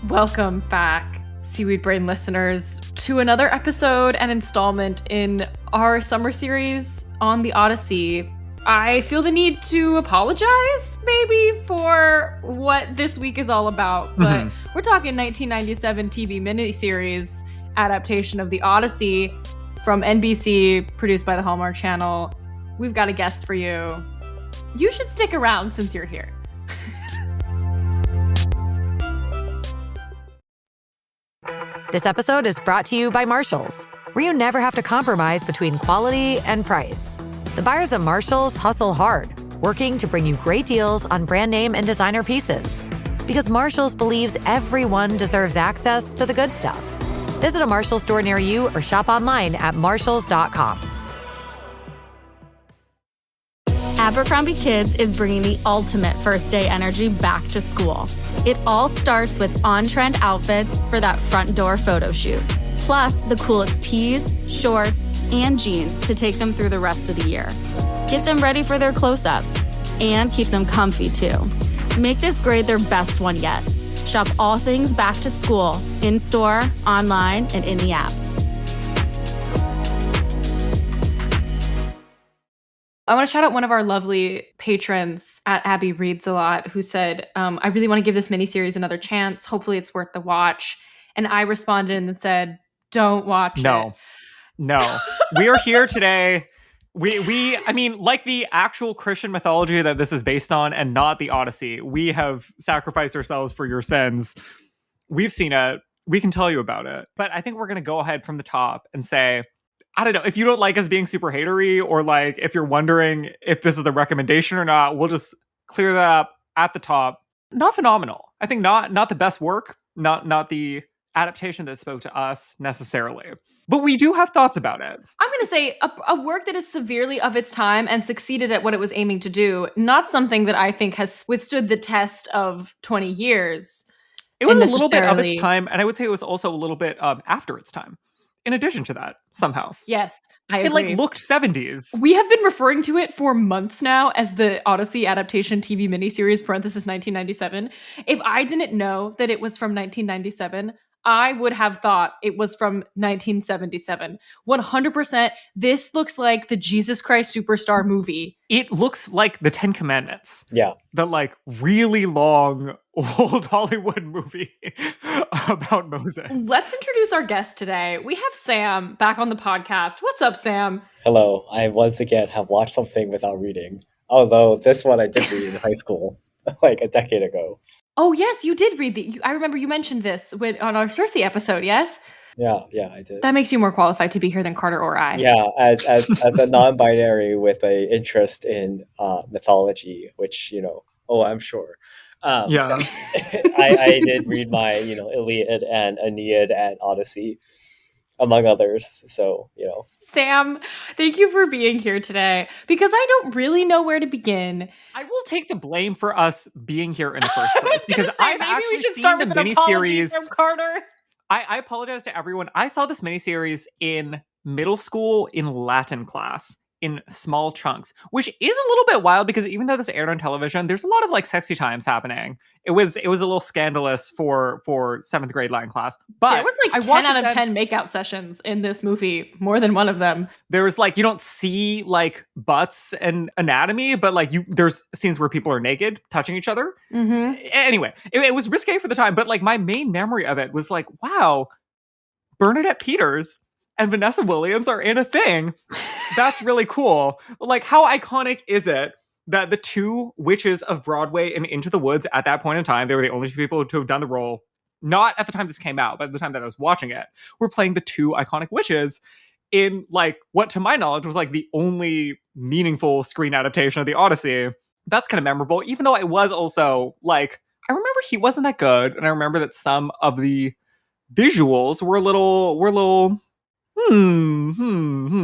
Welcome back, Seaweed Brain listeners, to another episode and installment in our summer series on the Odyssey. I feel the need to apologize, maybe, for what this week is all about, but we're talking 1997 TV miniseries adaptation of the Odyssey from NBC, produced by the Hallmark Channel. We've got a guest for you. You should stick around since you're here. This episode is brought to you by Marshalls, where you never have to compromise between quality and price. The buyers at Marshalls hustle hard, working to bring you great deals on brand name and designer pieces. Because Marshalls believes everyone deserves access to the good stuff. Visit a Marshalls store near you or shop online at marshalls.com. Abercrombie Kids is bringing the ultimate first day energy back to school. It all starts with on-trend outfits for that front door photo shoot. Plus, the coolest tees, shorts, and jeans to take them through the rest of the year. Get them ready for their close-up and keep them comfy too. Make this grade their best one yet. Shop all things back to school, in-store, online, and in the app. I want to shout out one of our lovely patrons at Abby Reads a Lot, who said, I really want to give this miniseries another chance. Hopefully it's worth the watch. And I responded and said, don't watch it. No. We are here today. I mean, like the actual Christian mythology that this is based on and not the Odyssey, we have sacrificed ourselves for your sins. We've seen it. We can tell you about it. But I think we're going to go ahead from the top and say, I don't know, if you don't like us being super hatery, or like if you're wondering if this is a recommendation or not, we'll just clear that up at the top. Not phenomenal. I think not the best work, not the adaptation that spoke to us necessarily. But we do have thoughts about it. I'm going to say a work that is severely of its time and succeeded at what it was aiming to do. Not something that I think has withstood the test of 20 years. It was a little bit of its time, and I would say it was also a little bit after its time. In addition to that, somehow. Yes, I agree. It looked 70s. We have been referring to it for months now as the Odyssey adaptation TV miniseries, parenthesis 1997. If I didn't know that it was from 1997, I would have thought it was from 1977. 100%, this looks like the Jesus Christ Superstar movie. It looks like the Ten Commandments. Yeah. The like really long old Hollywood movie about Moses. Let's introduce our guest today. We have Sam back on the podcast. What's up, Sam? Hello. I once again have watched something without reading. Although this one I did read in high school, like a decade ago. Oh, yes, you did read I remember you mentioned this on our Cersei episode, yes? Yeah, I did. That makes you more qualified to be here than Carter or I. Yeah, as a non-binary with a interest in mythology, which, I'm sure. Yeah. I did read my, Iliad and Aeneid and Odyssey, among others. So, Sam, thank you for being here today, because I don't really know where to begin. I will take the blame for us being here in the first place, because I've actually seen the miniseries. From Carter. I apologize to everyone. I saw this miniseries in middle school in Latin class in small chunks, which is a little bit wild because even though this aired on television, there's a lot of like sexy times happening. It was a little scandalous for 7th grade Latin class. But there was like 10 out of 10 makeout sessions in this movie, more than one of them. There was like, you don't see like butts and anatomy, but like there's scenes where people are naked touching each other. Mm-hmm. Anyway, it was risque for the time, but like my main memory of it was like, wow, Bernadette Peters and Vanessa Williams are in a thing. That's really cool. Like, how iconic is it that the two witches of Broadway and Into the Woods at that point in time, they were the only two people to have done the role, not at the time this came out, but at the time that I was watching it, were playing the two iconic witches in, like, what to my knowledge was, like, the only meaningful screen adaptation of the Odyssey. That's kind of memorable, even though it was also, like, I remember he wasn't that good, and I remember that some of the visuals were a little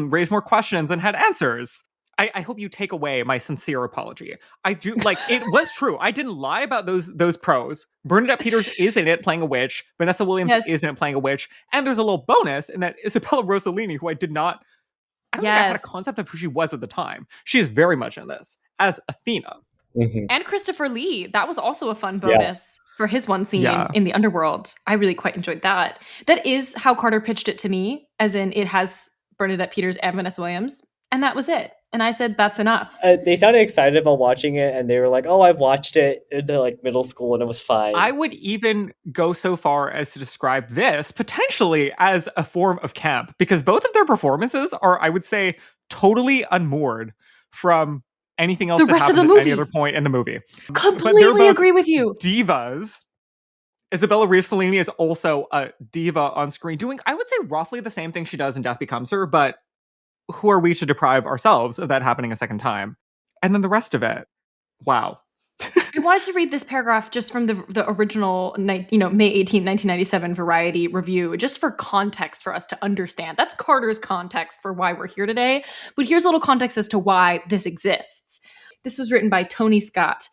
raise more questions than had answers. I hope you take away my sincere apology. I do, like, it was true. I didn't lie about those pros. Bernadette Peters is in it playing a witch. Vanessa Williams is in it playing a witch. And there's a little bonus in that Isabella Rossellini, who I don't think I had a concept of who she was at the time. She is very much in this as Athena. Mm-hmm. And Christopher Lee. That was also a fun bonus. for his one scene Yeah. in the underworld. I really quite enjoyed that. That is how Carter pitched it to me, as in it has Bernadette Peters and Vanessa Williams, and that was it. And I said, that's enough. They sounded excited about watching it, and they were like, "Oh, I watched it in like middle school, and it was fine." I would even go so far as to describe this potentially as a form of camp, because both of their performances are, I would say, totally unmoored from anything else The that rest of happened the at any movie. other point in the movie. Completely agree with you. Divas. Isabella Rossellini is also a diva on screen, doing, I would say, roughly the same thing she does in Death Becomes Her, but who are we to deprive ourselves of that happening a second time? And then the rest of it, wow. I wanted to read this paragraph just from the original, May 18, 1997 Variety review, just for context for us to understand. That's Carter's context for why we're here today. But here's a little context as to why this exists. This was written by Tony Scott.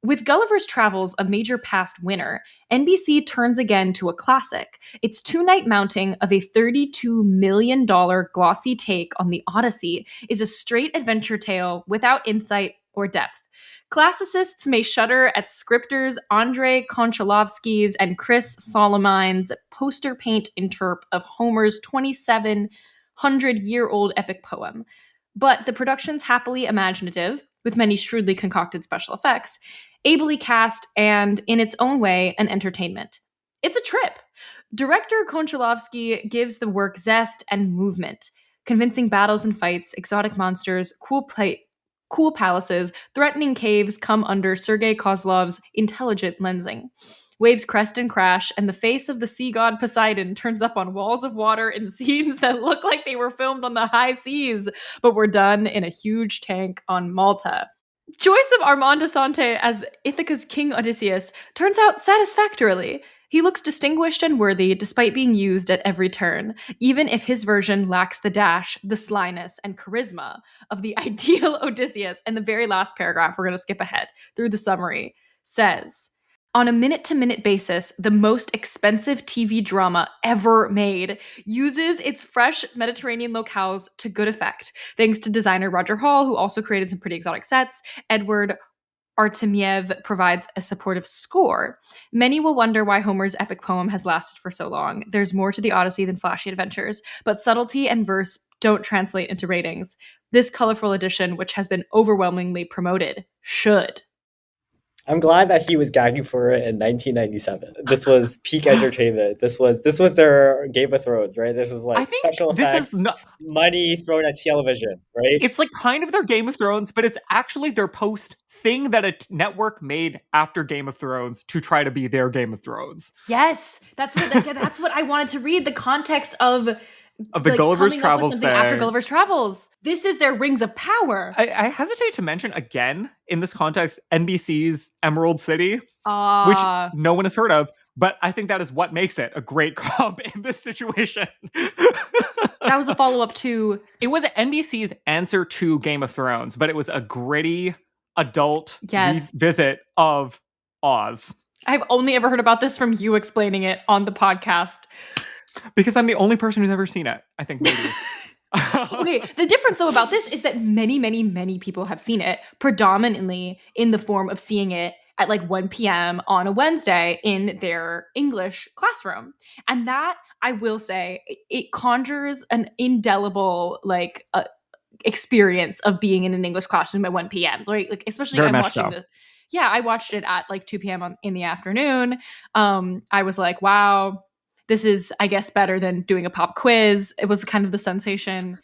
With Gulliver's Travels a major past winner, NBC turns again to a classic. Its two-night mounting of a $32 million glossy take on the Odyssey is a straight adventure tale without insight or depth. Classicists may shudder at scripters Andrei Konchalovsky's and Chris Solomon's poster paint interp of Homer's 2,700-year-old epic poem. But the production's happily imaginative, with many shrewdly concocted special effects, ably cast, and, in its own way, an entertainment. It's a trip. Director Konchalovsky gives the work zest and movement. Convincing battles and fights, exotic monsters, cool palaces, threatening caves come under Sergei Kozlov's intelligent lensing. Waves crest and crash, and the face of the sea god Poseidon turns up on walls of water in scenes that look like they were filmed on the high seas, but were done in a huge tank on Malta. Choice of Armand Assante as Ithaca's King Odysseus turns out satisfactorily. He looks distinguished and worthy despite being used at every turn, even if his version lacks the dash, the slyness, and charisma of the ideal Odysseus. And the very last paragraph, we're going to skip ahead through the summary, says, on a minute-to-minute basis, the most expensive TV drama ever made uses its fresh Mediterranean locales to good effect, thanks to designer Roger Hall, who also created some pretty exotic sets. Edward Artemiev provides a supportive score. Many will wonder why Homer's epic poem has lasted for so long. There's more to the Odyssey than flashy adventures, but subtlety and verse don't translate into ratings. This colorful edition, which has been overwhelmingly promoted, should. I'm glad that he was gagging for it in 1997. This was peak entertainment. This was their Game of Thrones, right? This is like special effects, money thrown at television, right? It's like kind of their Game of Thrones, but it's actually their post thing that a network made after Game of Thrones to try to be their Game of Thrones. Yes, that's what I wanted to read. The context of the Gulliver's Travels thing. After Gulliver's Travels. This is their Rings of Power. I hesitate to mention again, in this context, NBC's Emerald City, which no one has heard of, but I think that is what makes it a great comp in this situation. That was a follow-up to... It was NBC's answer to Game of Thrones, but it was a gritty, adult revisit of Oz. I've only ever heard about this from you explaining it on the podcast. Because I'm the only person who's ever seen it, I think, maybe. Okay, the difference though about this is that many, many, many people have seen it, predominantly in the form of seeing it at like 1 p.m. on a Wednesday in their English classroom. And that, I will say, it conjures an indelible experience of being in an English classroom at 1 p.m. Like especially Very I'm much watching so. I watched it at like 2 p.m. in the afternoon. I was like, wow, this is, I guess, better than doing a pop quiz. It was kind of the sensation.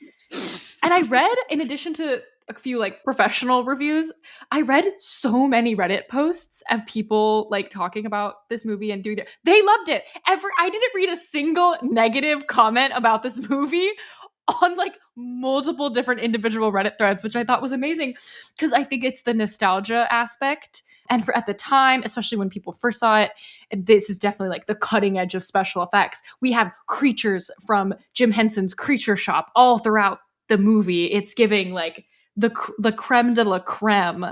And I read, in addition to a few like professional reviews, I read so many Reddit posts of people like talking about this movie and doing they loved it. I didn't read a single negative comment about this movie on like multiple different individual Reddit threads, which I thought was amazing because I think it's the nostalgia aspect. And at the time, especially when people first saw it, this is definitely like the cutting edge of special effects. We have creatures from Jim Henson's Creature Shop all throughout the movie. It's giving like the creme de la creme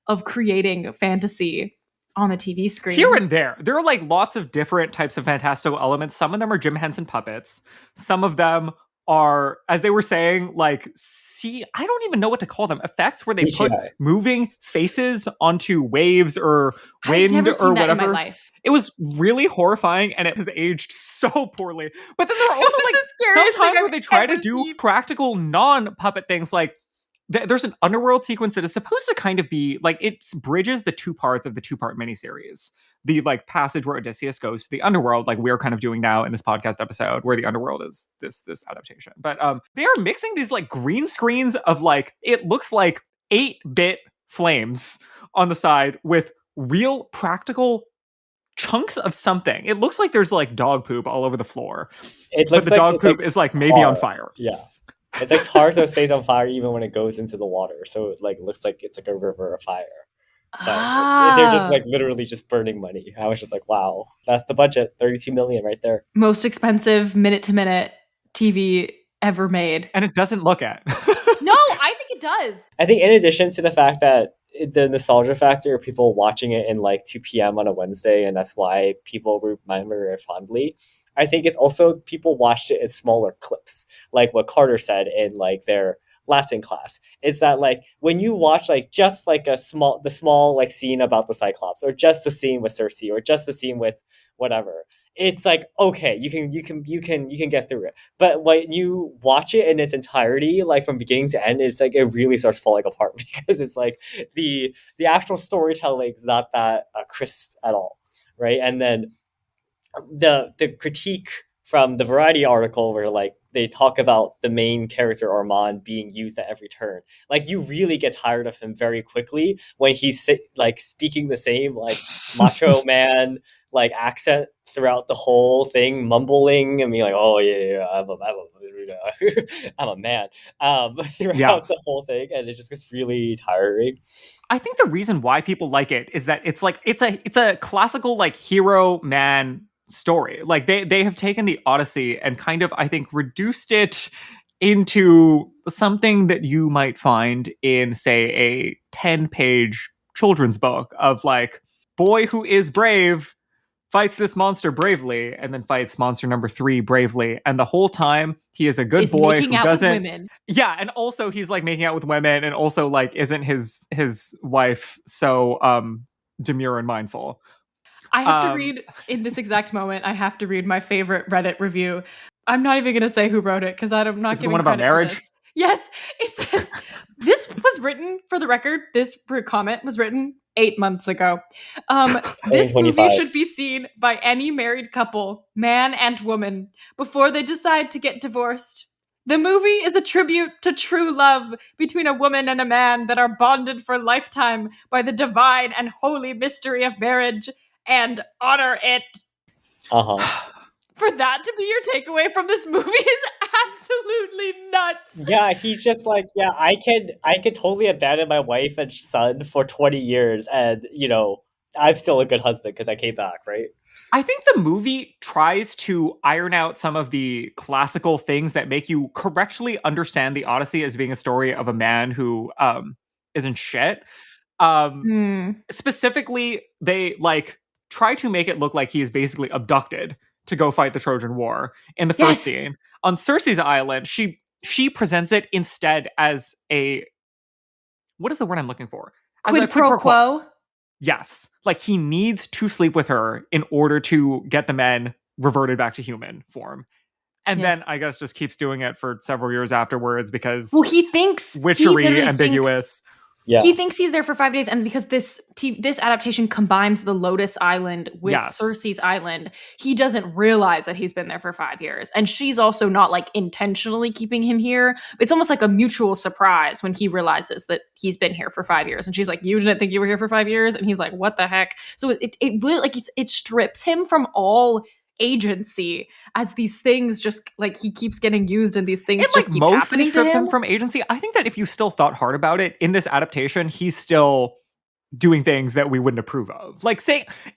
of creating fantasy on the TV screen. Here and there. There are like lots of different types of fantastical elements. Some of them are Jim Henson puppets. Some of them are, as they were saying, like, I don't even know what to call them, effects where they put moving faces onto waves or wind I've never seen or that whatever. in my life. It was really horrifying, and it has aged so poorly. But then there are also like sometimes where they try to do practical non-puppet things, like there's an underworld sequence that is supposed to kind of be like, it bridges the two parts of the two-part miniseries. The like passage where Odysseus goes to the underworld, like we're kind of doing now in this podcast episode, where the underworld is this adaptation. But they are mixing these like green screens of like, it looks like 8-bit flames on the side with real practical chunks of something. It looks like there's like dog poop all over the floor. But the dog poop is like maybe on fire. Yeah. It's like tar that stays on fire even when it goes into the water. So it like looks like it's like a river of fire. But they're just like literally just burning money. I was just like, wow, that's the budget. 32 million right there. Most expensive minute-to-minute TV ever made. And it doesn't look at. No, I think it does. I think in addition to the fact that the nostalgia factor of people watching it in like 2 p.m. on a Wednesday, and that's why people remember it fondly, I think it's also people watched it in smaller clips, like what Carter said in like their Latin class, is that like when you watch like just like the small like scene about the Cyclops, or just the scene with Circe, or just the scene with whatever, it's like, okay, you can get through it. But when you watch it in its entirety, like from beginning to end, it's like it really starts falling apart, because it's like the actual storytelling is not that crisp at all, right? And then the critique from the Variety article where like they talk about the main character Armand being used at every turn, like you really get tired of him very quickly when he's like speaking the same like macho man like accent throughout the whole thing, mumbling and being like, oh yeah, I'm a man throughout the whole thing, and it just gets really tiring. I think the reason why people like it is that it's like it's a classical like hero man story. Like they have taken the Odyssey and kind of, I think, reduced it into something that you might find in, say, a 10-page children's book of like, boy who is brave fights this monster bravely, and then fights monster number 3 bravely, and the whole time he is a good boy who doesn't. Yeah, and also he's like making out with women, and also like isn't his wife so demure and mindful. I have to read, in this exact moment, I have to read my favorite Reddit review. I'm not even going to say who wrote it, because I'm not giving credit. Is it the one about marriage? Yes, it says, this was written, for the record, this comment was written 8 months ago. This movie should be seen by any married couple, man and woman, before they decide to get divorced. The movie is a tribute to true love between a woman and a man that are bonded for a lifetime by the divine and holy mystery of marriage, and honor it. For that to be your takeaway from this movie is absolutely nuts. Yeah, he's just like, yeah, I could totally abandon my wife and son for 20 years, and you know, I'm still a good husband because I came back, right? I think the movie tries to iron out some of the classical things that make you correctly understand the Odyssey as being a story of a man who isn't shit. Specifically, they like try to make it look like he is basically abducted to go fight the Trojan War in the first scene. On Circe's island, she presents it instead as a, what is the word I'm looking for? As quid pro quo? Yes. Like he needs to sleep with her in order to get the men reverted back to human form. And then I guess just keeps doing it for several years afterwards because he thinks witchery, ambiguous. Yeah. He thinks he's there for 5 days, and because this adaptation combines the Lotus Island with Circe's Island, he doesn't realize that he's been there for 5 years. And she's also not like intentionally keeping him here. It's almost like a mutual surprise when he realizes that he's been here for 5 years. And she's like, "You didn't think you were here for 5 years?" And he's like, "What the heck?" So it really like it strips him from all agency as these things just like he keeps getting used and these things just keep mostly strips him from agency. I think that if you still thought hard about it in this adaptation, he's still doing things that we wouldn't approve of. Like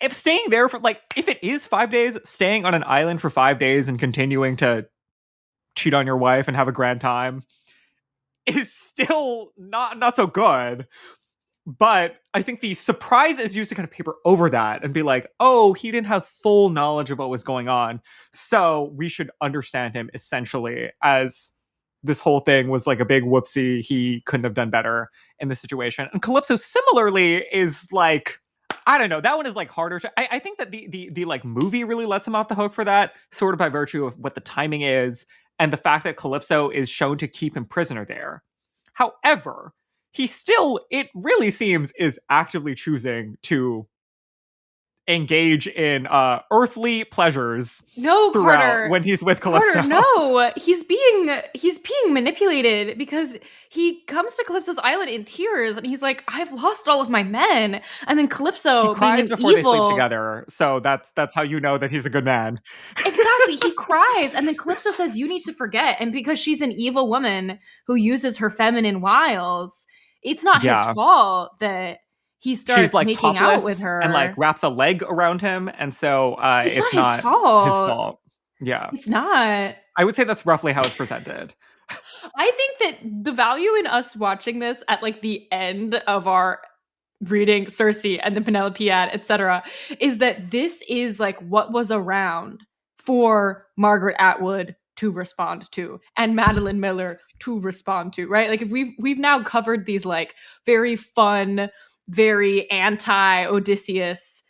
if staying there for like, if it is 5 days, staying on an island for 5 days and continuing to cheat on your wife and have a grand time is still not so good. But I think the surprise is used to kind of paper over that and be like, oh, he didn't have full knowledge of what was going on. So we should understand him essentially as this whole thing was like a big whoopsie. He couldn't have done better in this situation. And Calypso similarly is like, I don't know. That one is like harder. I think that the like movie really lets him off the hook for that, sort of by virtue of what the timing is and the fact that Calypso is shown to keep him prisoner there. However, he still, it really seems, is actively choosing to engage in earthly pleasures. No, Carter, when he's with Calypso. Carter, no, he's being manipulated because he comes to Calypso's island in tears and he's like, "I've lost all of my men," and then Calypso he cries before evil, they sleep together. So that's how you know that he's a good man. Exactly, he cries, and then Calypso says, "You need to forget," and because she's an evil woman who uses her feminine wiles, it's not his fault that he starts like making out with her and like wraps a leg around him, and so it's not his fault. Yeah, it's not. I would say that's roughly how it's presented. I think that the value in us watching this at like the end of our reading Cersei and the Penelope ad, etc., is that this is like what was around for Margaret Atwood to respond to and Madeline Miller to respond to, right? Like if we've now covered these like very fun, very anti-Odysseus,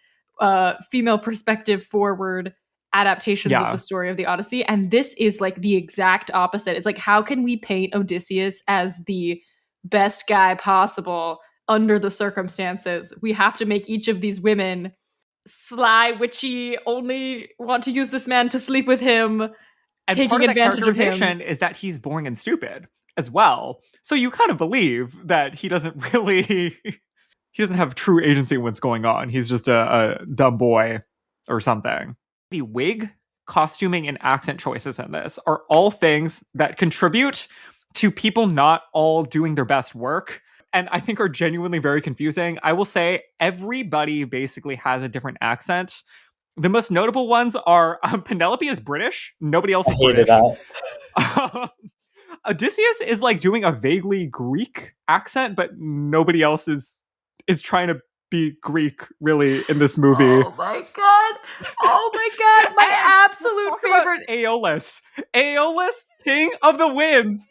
female perspective forward adaptations of the story of the Odyssey, and this is like the exact opposite. It's like, how can we paint Odysseus as the best guy possible under the circumstances? We have to make each of these women sly, witchy, only want to use this man to sleep with him, and taking part of advantage of him is that he's boring and stupid as well. So you kind of believe that he doesn't really he doesn't have true agency in what's going on. He's just a dumb boy or something. The wig, costuming, and accent choices in this are all things that contribute to people not all doing their best work, and I think are genuinely very confusing. I will say everybody basically has a different accent. The most notable ones are Penelope is British. Nobody else is British. Odysseus is like doing a vaguely Greek accent, but nobody else is trying to be Greek really in this movie. Oh my god, my absolute favorite. Aeolus, king of the winds,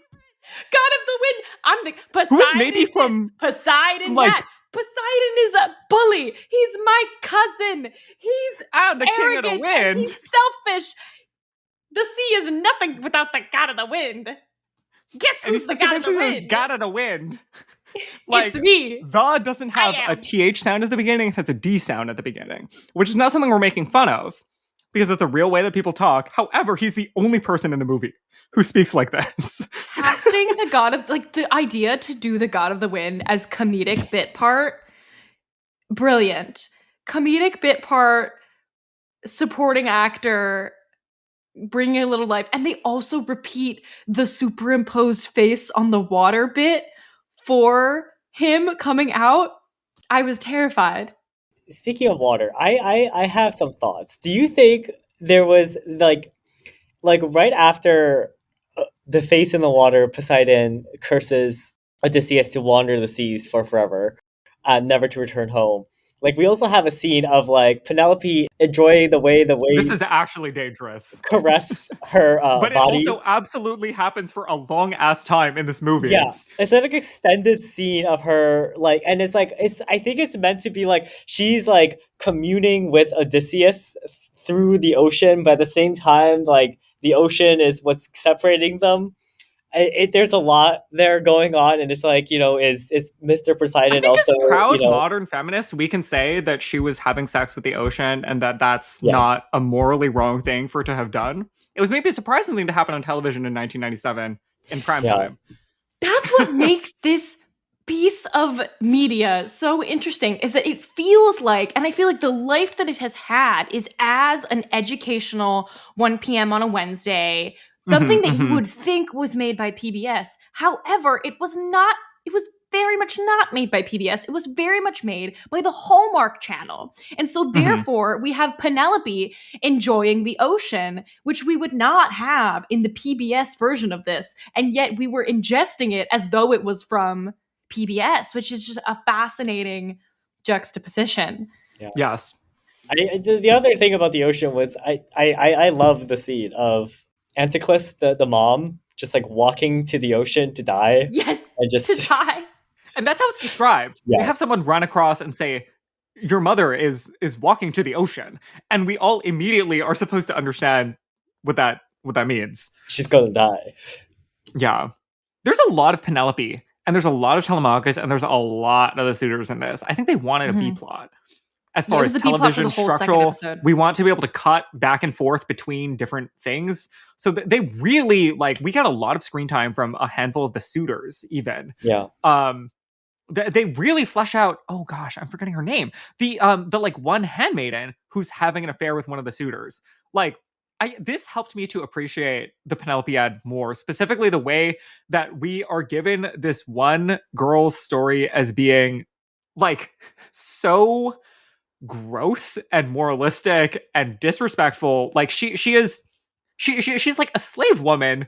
god of the wind. I'm the Poseidon. Who is maybe from Poseidon? Like, Poseidon is a bully. He's my cousin. He's the arrogant, king of the wind. He's selfish. The sea is nothing without the god of the wind. Guess who's the god of the wind? God of the wind. Like, it's me. The doesn't have a TH sound at the beginning, it has a D sound at the beginning, which is not something we're making fun of because it's a real way that people talk. However, he's the only person in the movie who speaks like this. Casting the god of, like, the idea to do the god of the wind as comedic bit part, brilliant. Comedic bit part, supporting actor, bringing a little life. And they also repeat the superimposed face on the water bit for him coming out. I was terrified. Speaking of water, I have some thoughts. Do you think there was like right after the face in the water, Poseidon curses Odysseus to wander the seas for forever, never to return home? Like, we also have a scene of like Penelope enjoying the way the waves. This is actually dangerous. Caress her but body. It also absolutely happens for a long ass time in this movie. Yeah, it's like an extended scene of her like, and it's like I think it's meant to be like she's like communing with Odysseus through the ocean, but at the same time, like the ocean is what's separating them. There's a lot there going on, and it's like, is Mr. Poseidon also as proud modern feminists, we can say that she was having sex with the ocean, and that's not a morally wrong thing for her to have done. It was maybe a surprising thing to happen on television in 1997 in prime time. That's what makes this piece of media so interesting, is that it feels like, and I feel like the life that it has had is as an educational 1 p.m. on a Wednesday, something that you would think was made by PBS. However, it was not. It was very much not made by PBS. It was very much made by the Hallmark Channel. And so therefore, we have Penelope enjoying the ocean, which we would not have in the PBS version of this. And yet we were ingesting it as though it was from PBS, which is just a fascinating juxtaposition. Yeah. Yes. The other thing about the ocean was I love the scene of Anticlus, the mom, just like walking to the ocean to die. Yes, and just to die. And that's how it's described. Yeah. They have someone run across and say, your mother is walking to the ocean. And we all immediately are supposed to understand what that means. She's gonna die. Yeah. There's a lot of Penelope, and there's a lot of Telemachus, and there's a lot of the suitors in this. I think they wanted a B-plot. As far as television structural, we want to be able to cut back and forth between different things. So they really, like, we got a lot of screen time from a handful of the suitors, even. Yeah. They really flesh out, oh gosh, I'm forgetting her name. The like one handmaiden who's having an affair with one of the suitors. Like, this helped me to appreciate the Penelopiad more, specifically the way that we are given this one girl's story as being like so gross and moralistic and disrespectful. Like she's like a slave woman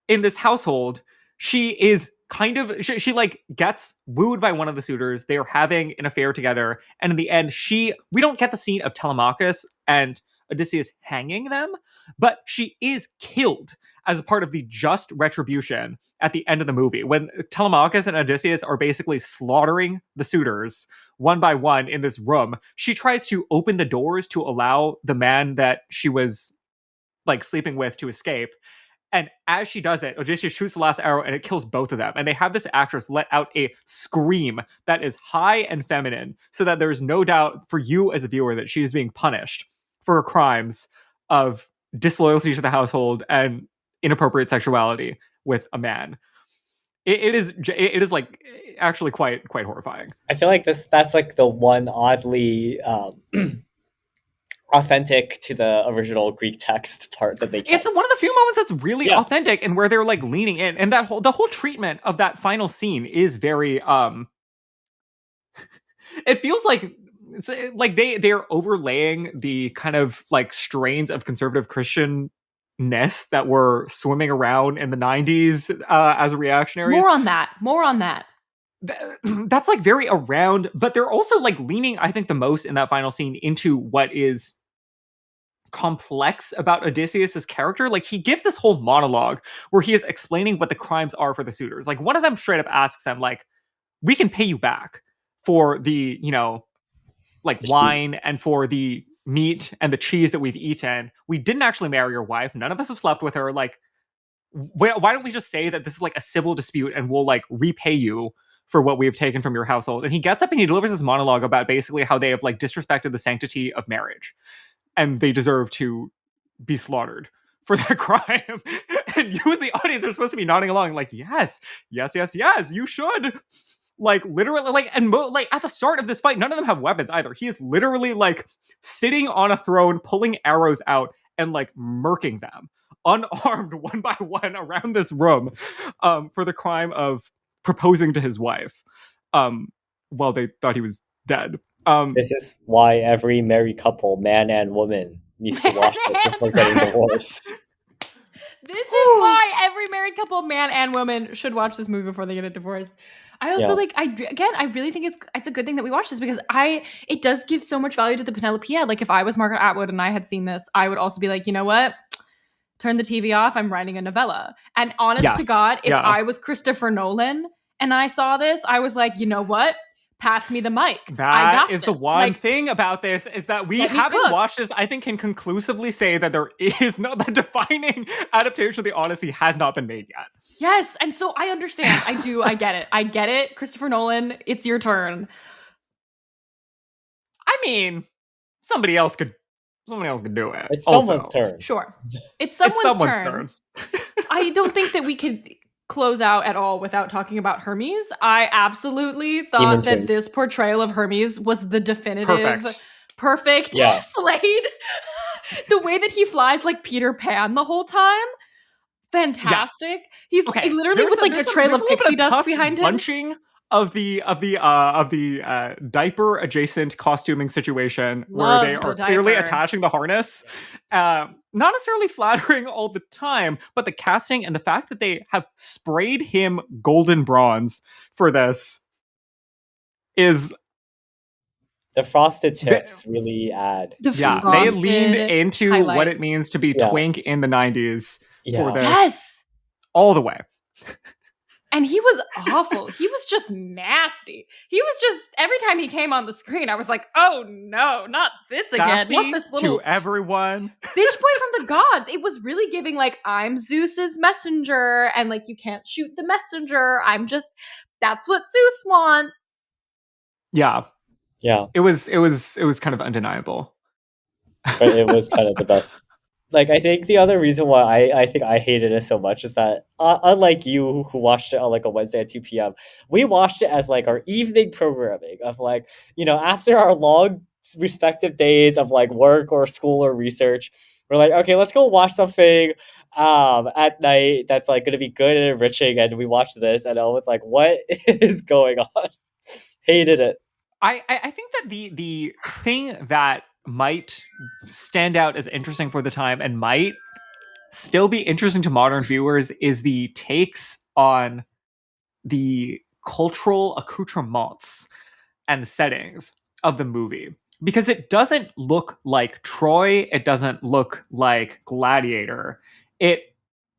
in this household. She is kind of she like gets wooed by one of the suitors. They are having an affair together, and in the end we don't get the scene of Telemachus and Odysseus hanging them, but she is killed as a part of the just retribution at the end of the movie, when Telemachus and Odysseus are basically slaughtering the suitors one by one in this room. She tries to open the doors to allow the man that she was like sleeping with to escape. And as she does it, Odysseus shoots the last arrow and it kills both of them. And they have this actress let out a scream that is high and feminine, so that there's no doubt for you as a viewer that she is being punished for her crimes of disloyalty to the household and inappropriate sexuality with a man. It is like actually quite horrifying. I feel like that's like the one oddly authentic to the original Greek text part that they kept. It's one of the few moments that's really authentic and where they're like leaning in, and the whole treatment of that final scene is very it feels like it's like they're overlaying the kind of like strains of conservative Christianness that were swimming around in the 90s as reactionaries. More on that. That's like very around, but they're also like leaning, I think, the most in that final scene into what is complex about Odysseus's character. Like, he gives this whole monologue where he is explaining what the crimes are for the suitors. Like, one of them straight up asks them, like, we can pay you back for the, you know, like wine and for the meat and the cheese that we've eaten. We didn't actually marry your wife. None of us have slept with her. Like, why don't we just say that this is like a civil dispute and we'll like repay you for what we've taken from your household? And he gets up and he delivers this monologue about basically how they have like disrespected the sanctity of marriage and they deserve to be slaughtered for that crime. And you as the audience are supposed to be nodding along like, yes, you should. Like, literally, like, and like at the start of this fight, none of them have weapons either. He is literally like sitting on a throne, pulling arrows out and like murking them unarmed one by one around this room for the crime of proposing to his wife while they thought he was dead. This is why every married couple, man and woman, needs to watch this before getting divorced. This is why every married couple, man and woman, should watch this movie before they get a divorce. I also I really think it's a good thing that we watch this, because it does give so much value to the Penelopiad. Like, if I was Margaret Atwood and I had seen this, I would also be like, you know what? Turn the TV off. I'm writing a novella. And honest to God, if I was Christopher Nolan and I saw this, I was like, you know what? Pass me the mic. That is the one thing about this, is that we haven't watched this, I think, can conclusively say that there is no, the defining adaptation of the Odyssey has not been made yet. Yes, and so I understand. I get it. Christopher Nolan, it's your turn. I mean, somebody else could do it. It's someone's turn. Sure. It's someone's turn. I don't think that we could close out at all without talking about Hermes. I absolutely thought that this portrayal of Hermes was the definitive perfect Slade. The way that he flies like Peter Pan the whole time, fantastic. He's literally with like a trail of pixie dust behind him. Bunching diaper adjacent costuming situation Love where they are clearly attaching the harness. Not necessarily flattering all the time, but the casting and the fact that they have sprayed him golden bronze for this is... The frosted tips really add. They leaned into highlight. What it means to be twink in the 90s for this. Yes! All the way. And he was awful. He was just nasty. He was just, every time he came on the screen, I was like, oh no, not this again. Sassy not this little... to everyone. Bitch boy from the gods. It was really giving like, I'm Zeus's messenger, and like, you can't shoot the messenger. That's what Zeus wants. Yeah. Yeah. It was kind of undeniable. But it was kind of the best. Like, I think the other reason why I think I hated it so much is that, unlike you who watched it on like a Wednesday at 2 p.m., we watched it as like our evening programming of like, after our long respective days of like work or school or research, we're like, okay, let's go watch something at night that's like going to be good and enriching. And we watched this and I was like, what is going on? Hated it. I think that the thing that might stand out as interesting for the time and might still be interesting to modern viewers is the takes on the cultural accoutrements and the settings of the movie. Because it doesn't look like Troy, it doesn't look like Gladiator. It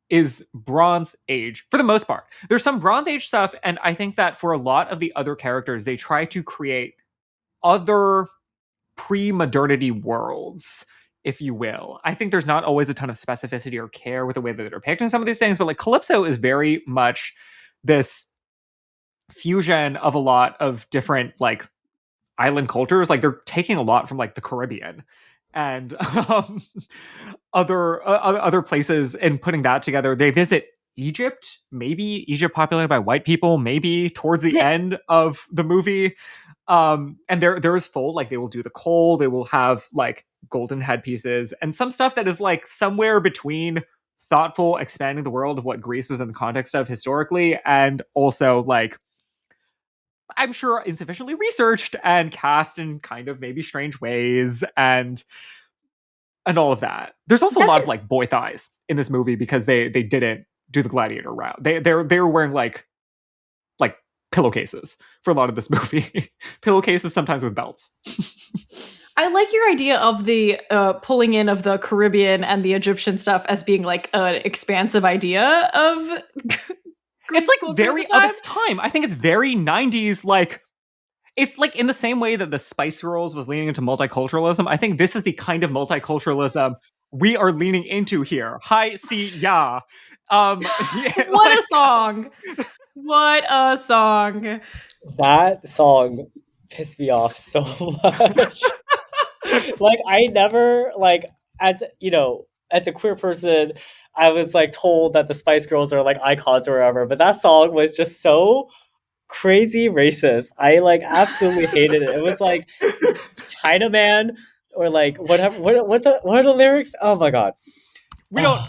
is Bronze Age for the most part. There's some Bronze Age stuff, and I think that for a lot of the other characters, they try to create other pre-modernity worlds, if you will. I think there's not always a ton of specificity or care with the way that they're depicting some of these things, but like Calypso is very much this fusion of a lot of different like island cultures. Like they're taking a lot from like the Caribbean and other places and putting that together. They visit Egypt, maybe Egypt populated by white people, maybe towards the end of the movie. And there is full, like they will do the coal, they will have like golden headpieces and some stuff that is like somewhere between thoughtful expanding the world of what Greece was in the context of historically, and also like I'm sure insufficiently researched and cast in kind of maybe strange ways and all of that. There's also a lot of like boy thighs in this movie because they didn't do the Gladiator route. They were wearing like pillowcases for a lot of this movie. Pillowcases sometimes with belts. I like your idea of the pulling in of the Caribbean and the Egyptian stuff as being like an expansive idea of it's like very of its time. I think it's very 90s. Like it's like in the same way that the Spice Girls was leaning into multiculturalism. I think this is the kind of multiculturalism we are leaning into here. Hi, see, yeah. What a song. What a song. That song pissed me off so much. Like, I never, like, as a queer person, I was, like, told that the Spice Girls are, like, icons or whatever, but that song was just so crazy racist. I, like, absolutely hated it. It was, like, Chinaman or, like, whatever. What are the lyrics? Oh, my God. We don't...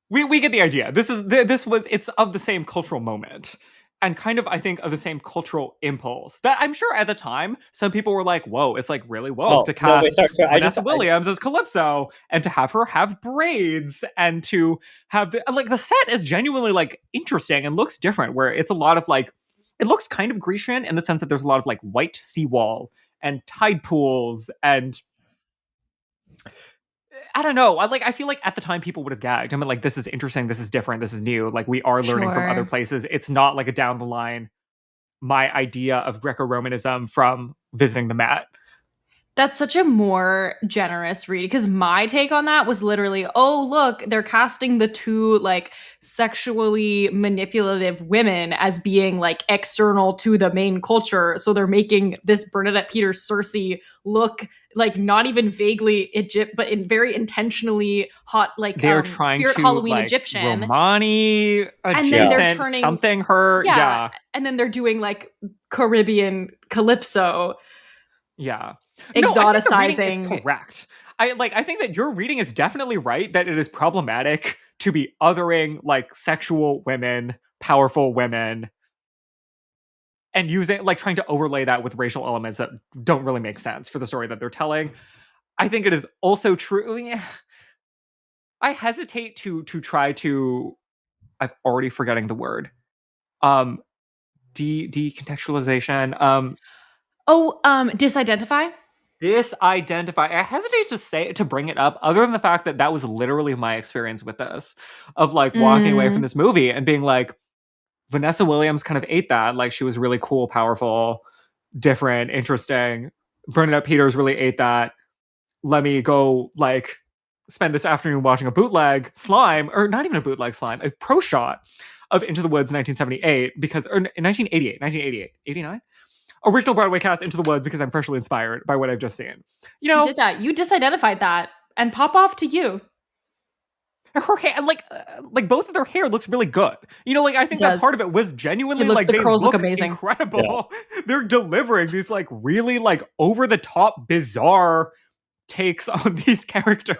We get the idea. It's of the same cultural moment and kind of, I think, of the same cultural impulse that I'm sure at the time, some people were like, whoa, it's like really woke to cast Vanessa Williams as Calypso and to have her have braids and to have the set is genuinely like interesting and looks different where it's a lot of like, it looks kind of Grecian in the sense that there's a lot of like white seawall and tide pools and I don't know. I feel like at the time people would have gagged. I mean, like, this is interesting. This is different. This is new. Like, we are learning from other places. It's not like a down the line, my idea of Greco-Romanism from visiting the Met. That's such a more generous read because my take on that was literally, oh, look, they're casting the two like sexually manipulative women as being like external to the main culture. So they're making this Bernadette Peters Cersei look like not even vaguely Egypt, but in very intentionally hot, like they're trying Spirit to Halloween like, Egyptian. Romani adjacent, and then they're turning something her. Yeah. And then they're doing like Caribbean Calypso. Yeah. Exoticizing. No, I think correct. I think that your reading is definitely right that it is problematic to be othering like sexual women, powerful women, and using like trying to overlay that with racial elements that don't really make sense for the story that they're telling. I think it is also true. I hesitate to try to. I'm already forgetting the word. Decontextualization. Disidentify. Disidentify. I hesitate to bring it up, other than the fact that was literally my experience with this, of like walking away from this movie and being like, Vanessa Williams kind of ate that. Like, she was really cool, powerful, different, interesting. Bernadette Peters really ate that. Let me go like spend this afternoon watching a bootleg Slime, or not even a bootleg Slime, a pro shot of Into the Woods 1978, because, or 1988, 89? Original Broadway cast Into the Woods, because I'm freshly inspired by what I've just seen. You know, you did that. You disidentified that, and pop off to you. Her hair, like both of their hair looks really good. You know, like I think that part of it was genuinely like the curls look amazing, incredible. Yeah. They're delivering these like really like over the top bizarre takes on these characters.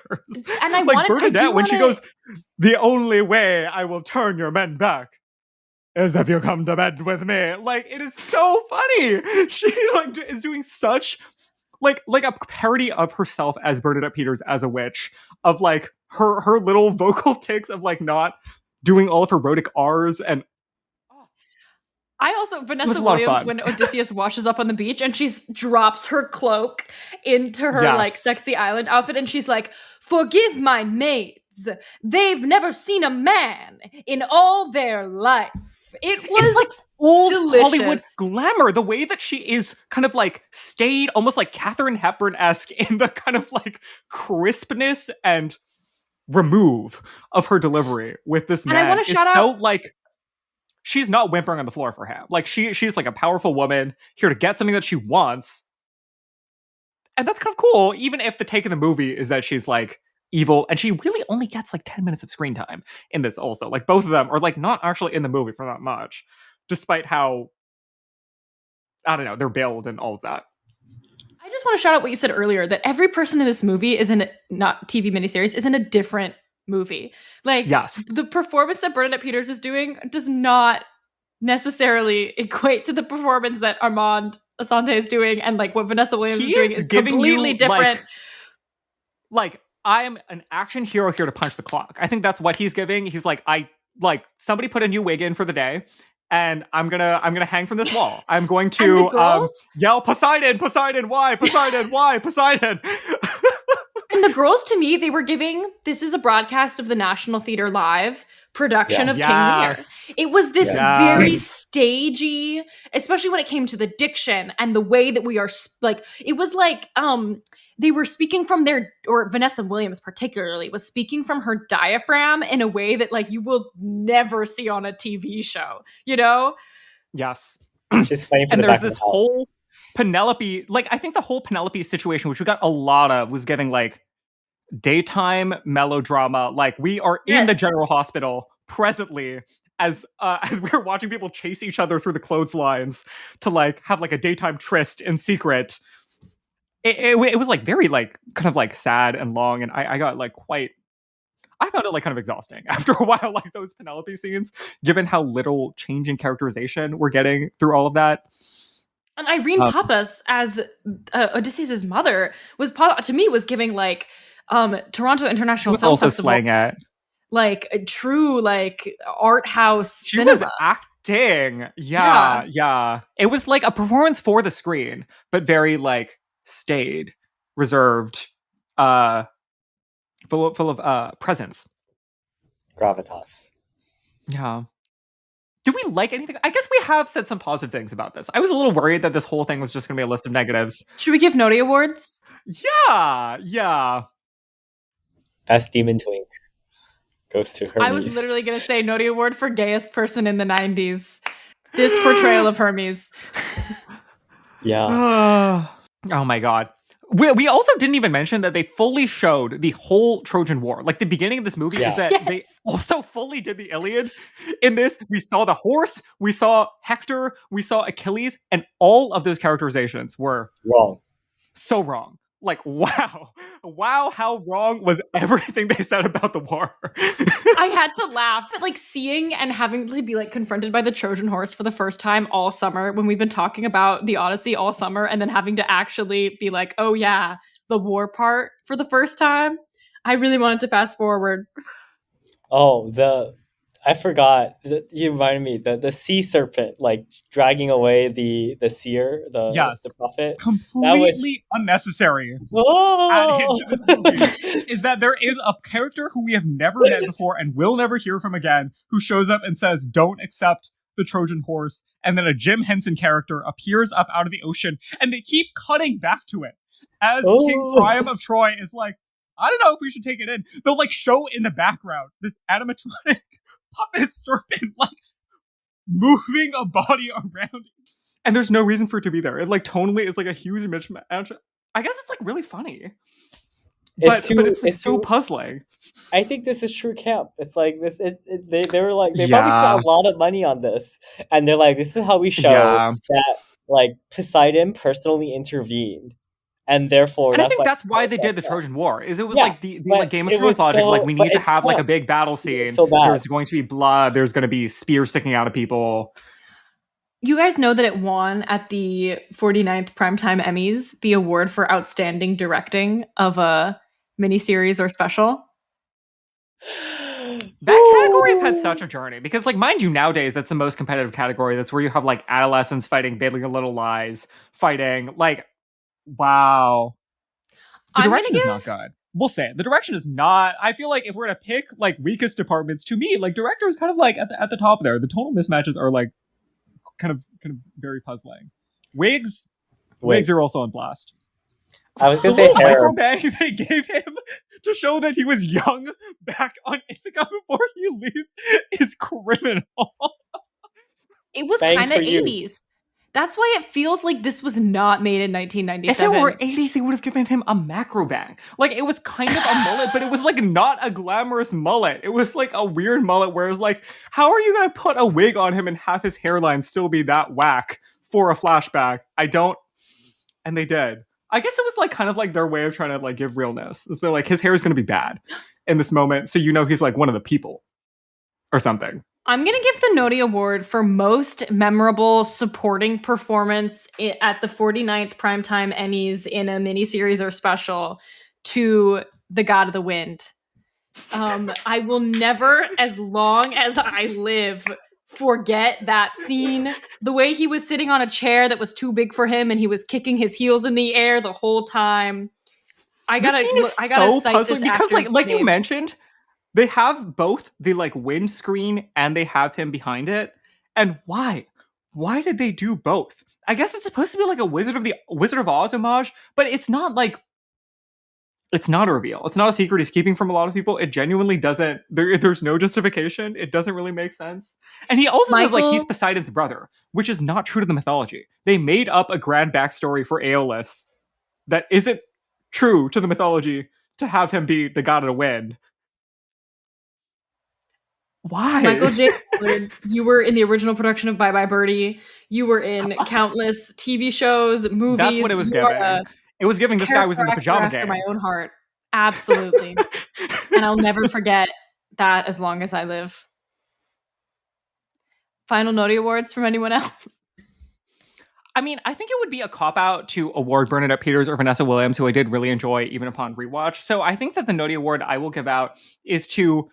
And I like Bernadette when she goes, "The only way I will turn your men back is if you come to bed with me." Like, it is so funny. She like is doing such like a parody of herself as Bernadette Peters as a witch, of like her little vocal tics of like not doing all of her rhotic R's. And I also, Vanessa Williams, when Odysseus washes up on the beach and she drops her cloak into her like sexy island outfit, and she's like, "Forgive my maids, they've never seen a man in all their life." It was like old delicious Hollywood glamour. The way that she is kind of like stayed almost like Katharine Hepburn-esque in the kind of like crispness and remove of her delivery with this man. And I want to shout out, like, she's not whimpering on the floor for him. Like, she's like a powerful woman here to get something that she wants. And that's kind of cool, even if the take of the movie is that she's like evil, and she really only gets like 10 minutes of screen time in this also. Like, both of them are like not actually in the movie for that much, despite how, I don't know, they're billed and all of that. I just want to shout out what you said earlier, that every person in this movie not TV miniseries, is in a different movie. Like, yes, the performance that Bernadette Peters is doing does not necessarily equate to the performance that Armand Assante is doing, and like what Vanessa Williams is doing is completely different. Like, I'm an action hero here to punch the clock. I think that's what he's giving. He's like, somebody put a new wig in for the day, and I'm gonna hang from this wall. I'm going to yell, "Poseidon, Poseidon, why? Poseidon, why? Poseidon." And the girls, to me, they were giving, this is a broadcast of the National Theatre Live production of King Lear. It was this very stagey, especially when it came to the diction and the way that we are like, it was like they were speaking from or Vanessa Williams particularly was speaking from her diaphragm in a way that like you will never see on a TV show, you know? Yes. She's playing for and the there's back this of the house. whole Penelope, like, I think the whole Penelope situation, which we got a lot of, was getting like daytime melodrama. Like, we are in the General Hospital presently as we're watching people chase each other through the clotheslines to like have like a daytime tryst in secret. It was like very like kind of like sad and long, and I got like I found it like kind of exhausting after a while, like those Penelope scenes, given how little change in characterization we're getting through all of that. And Irene Papas as Odysseus' mother was giving like Toronto International Film also Festival, slaying it, like a true like art house. She cinema. was acting, yeah. It was like a performance for the screen, but very like staid, reserved, full of presence, gravitas. Yeah. Do we like anything? I guess we have said some positive things about this. I was a little worried that this whole thing was just going to be a list of negatives. Should we give Noti awards? Yeah. Best Demon Twink goes to Hermes. I was literally going to say Noti award for gayest person in the 90s. This portrayal of Hermes. Yeah. Oh my god. We also didn't even mention that they fully showed the whole Trojan War. Like, the beginning of this movie is that they also fully did the Iliad. In this, we saw the horse, we saw Hector, we saw Achilles, and all of those characterizations were wrong. So wrong. Like, wow, how wrong was everything they said about the war? I had to laugh at like seeing and having to be like confronted by the Trojan horse for the first time all summer when we've been talking about the Odyssey all summer, and then having to actually be like, oh yeah, the war part for the first time. I really wanted to fast forward. Oh, I forgot. You reminded me, the sea serpent, like dragging away the seer, the prophet. Completely unnecessary. Oh! Added to this movie is that there is a character who we have never met before and will never hear from again, who shows up and says, "Don't accept the Trojan horse," and then a Jim Henson character appears up out of the ocean, and they keep cutting back to it as King Priam of Troy is like, I don't know if we should take it in. They'll like show in the background this animatronic puppet serpent like moving a body around, and there's no reason for it to be there. It like tonally is like a huge mismatch. I guess it's like really funny, but it's so puzzling. I think this is true camp. It's like this is they were like they probably spent a lot of money on this, and they're like, this is how we show that like Poseidon personally intervened. And therefore, and I think that's why they did the Trojan War. Is it was like the like Game of Thrones logic, like we need to have like a big battle scene. There's going to be blood. There's going to be spears sticking out of people. You guys know that it won at the 49th Primetime Emmys the award for outstanding directing of a miniseries or special. That category has had such a journey because, like, mind you, nowadays that's the most competitive category. That's where you have like adolescents fighting Big Little Lies, fighting like. Wow. The direction is not good. We'll say it. The direction is not. I feel like if we're to pick like weakest departments, to me, like director is kind of like at the top there. The tonal mismatches are like kind of very puzzling. Wigs are also on blast. I was gonna say hair. Microbang they gave him to show that he was young back on Ithaca before he leaves is criminal. It was kind of 80s. That's why it feels like this was not made in 1997. If it were 80s, they would have given him a macro bang. Like, it was kind of a mullet, but it was, like, not a glamorous mullet. It was, like, a weird mullet where it was like, how are you going to put a wig on him and have his hairline still be that whack for a flashback? I don't. And they did. I guess it was, like, kind of, like, their way of trying to, like, give realness. It's been, like, his hair is going to be bad in this moment, so you know he's, like, one of the people. Or something. I'm going to give the Noti Award for most memorable supporting performance at the 49th Primetime Emmys in a miniseries or special to the God of the Wind. I will never, as long as I live, forget that scene. The way he was sitting on a chair that was too big for him and he was kicking his heels in the air the whole time. I gotta so cite puzzling this because like name. You mentioned, they have both the like windscreen and they have him behind it. And why? Why did they do both? I guess it's supposed to be like a Wizard of Oz homage, but it's not like it's not a reveal. It's not a secret he's keeping from a lot of people. It genuinely doesn't. There's no justification. It doesn't really make sense. And he also says like he's Poseidon's brother, which is not true to the mythology. They made up a grand backstory for Aeolus that isn't true to the mythology to have him be the god of the wind. Why? Michael J. You were in the original production of Bye Bye Birdie. You were in countless TV shows, movies. That's what it was giving. It was giving this guy was in the pajama after game. My own heart. Absolutely. And I'll never forget that as long as I live. Final Noti Awards from anyone else? I mean, I think it would be a cop-out to award Bernadette Peters or Vanessa Williams, who I did really enjoy even upon rewatch. So I think that the Noti Award I will give out is to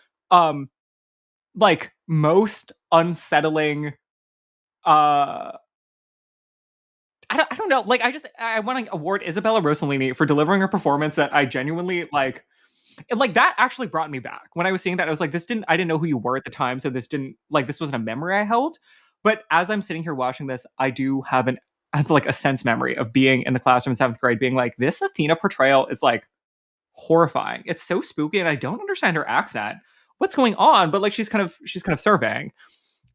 like most unsettling I don't know. Like I want to award Isabella Rossellini for delivering a performance that I genuinely like that actually brought me back. When I was seeing that, I was like, I didn't know who you were at the time, so this wasn't a memory I held. But as I'm sitting here watching this, I have like a sense memory of being in the classroom in 7th grade, being like, this Athena portrayal is like horrifying. It's so spooky, and I don't understand her accent. What's going on? But like she's kind of serving,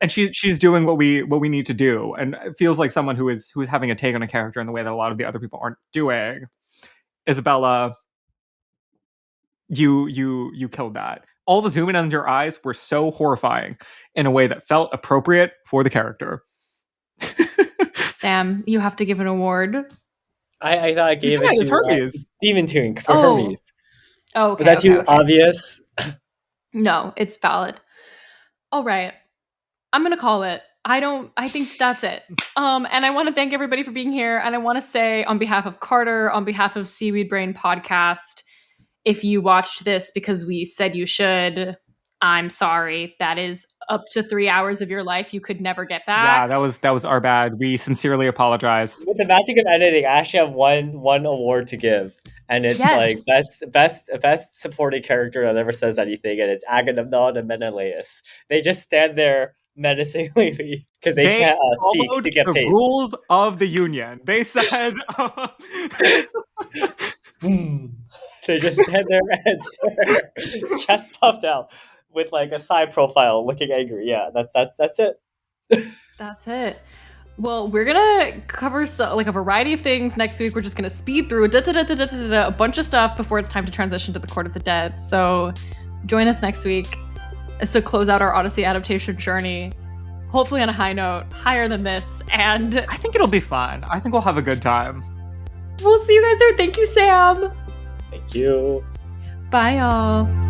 and she's doing what we need to do, and it feels like someone who is having a take on a character in the way that a lot of the other people aren't doing. Isabella, you killed that. All the zoom in on your eyes were so horrifying in a way that felt appropriate for the character. Sam, you have to give an award. I thought I gave it to Hermes. Demon Tune for Hermes. Oh, okay. Was that too obvious? No, it's valid. All right. I'm going to call it. I think that's it. And I want to thank everybody for being here. And I want to say on behalf of Carter, on behalf of Seaweed Brain Podcast, if you watched this because we said you should, I'm sorry. That is up to 3 hours of your life you could never get back. Yeah, that was our bad. We sincerely apologize. With the magic of editing, I actually have one award to give, and it's like best supporting character that never says anything, and it's Agamemnon and Menelaus. They just stand there menacingly because they can't speak to get paid. The rules of the union. They said. They just stand there and stare, chest puffed out, with like a side profile, looking angry. Yeah, that's it. That's it. Well, we're gonna cover like a variety of things next week. We're just gonna speed through a bunch of stuff before it's time to transition to the Court of the Dead. So join us next week to close out our Odyssey adaptation journey. Hopefully on a high note, higher than this. And I think it'll be fun. I think we'll have a good time. We'll see you guys there. Thank you, Sam. Thank you. Bye, y'all.